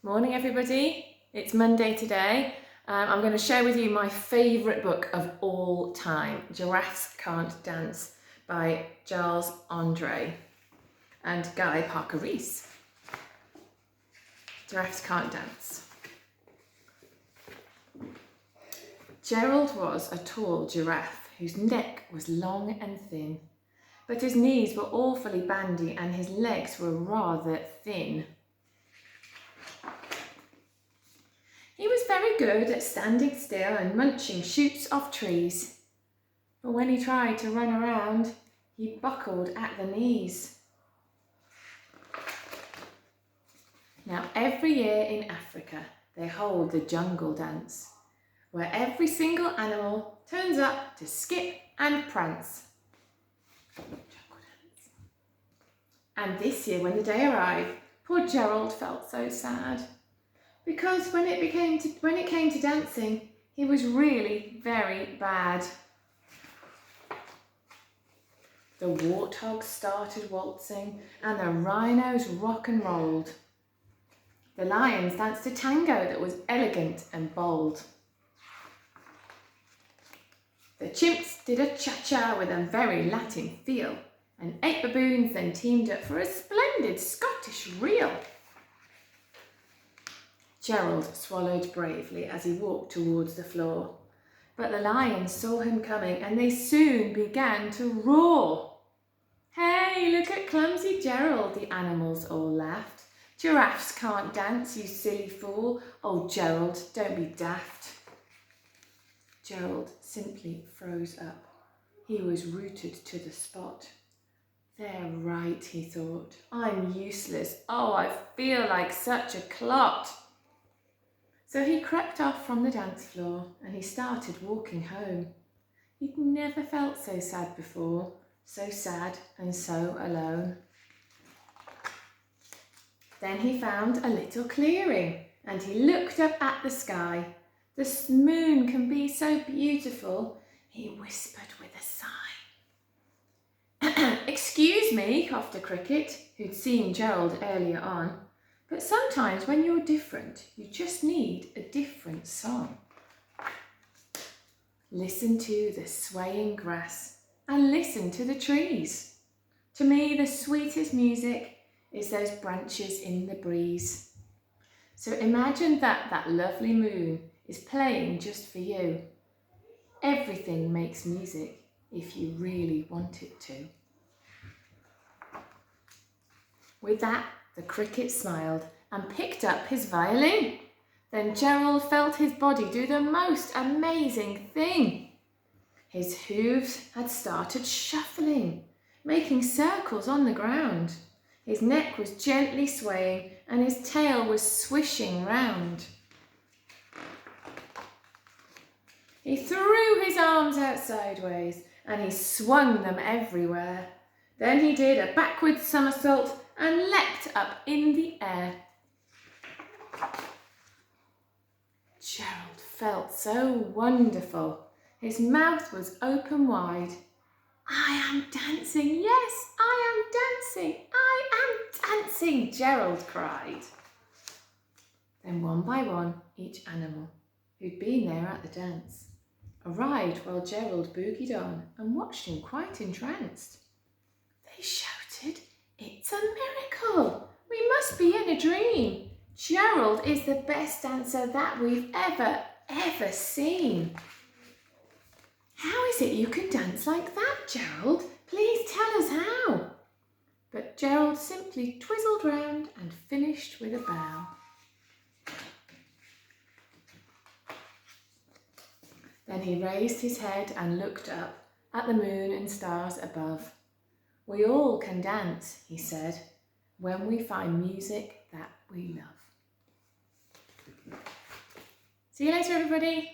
Morning everybody, it's Monday today. I'm going to share with you my favourite book of all time, Giraffes Can't Dance by Giles Andre and Guy Parker Rees. Giraffes Can't Dance. Gerald was a tall giraffe whose neck was long and thin, but his knees were awfully bandy and his legs were rather thin. He was very good at standing still and munching shoots off trees, but when he tried to run around, he buckled at the knees. Now every year in Africa they hold the jungle dance, where every single animal turns up to skip and prance. And this year when the day arrived, poor Gerald felt so sad, because when it came to dancing, he was really very bad. The warthogs started waltzing and the rhinos rock and rolled. The lions danced a tango that was elegant and bold. The chimps did a cha-cha with a very Latin feel, and 8 baboons then teamed up for a splendid Scottish reel. Gerald swallowed bravely as he walked towards the floor, but the lions saw him coming and they soon began to roar. "Hey, look at clumsy Gerald," the animals all laughed. "Giraffes can't dance, you silly fool. Oh, Gerald, don't be daft." Gerald simply froze up. He was rooted to the spot. "They're right," he thought. "I'm useless. Oh, I feel like such a clot." So he crept off from the dance floor and he started walking home. He'd never felt so sad before, so sad and so alone. Then he found a little clearing and he looked up at the sky. "The moon can be so beautiful," he whispered with a sigh. "Excuse me," coughed a cricket who'd seen Gerald earlier on. "But sometimes when you're different, you just need a different song. Listen to the swaying grass and listen to the trees. To me, the sweetest music is those branches in the breeze." So imagine that lovely moon is playing just for you. Everything makes music if you really want it to. With that, the cricket smiled and picked up his violin. Then Gerald felt his body do the most amazing thing. His hooves had started shuffling, making circles on the ground. His neck was gently swaying and his tail was swishing round. He threw his arms out sideways and he swung them everywhere. Then he did a backward somersault and leapt up in the air. Gerald felt so wonderful. His mouth was open wide. "I am dancing, yes, I am dancing, I am dancing," Gerald cried. Then one by one, each animal who'd been there at the dance arrived while Gerald boogied on and watched him quite entranced. They shouted, "It's a miracle! We must be in a dream! Gerald is the best dancer that we've ever seen. How is it you can dance like that, Gerald? Please tell us how." But Gerald simply twizzled round and finished with a bow. Then he raised his head and looked up at the moon and stars above. "We all can dance," he said, "when we find music that we love." See you later, everybody.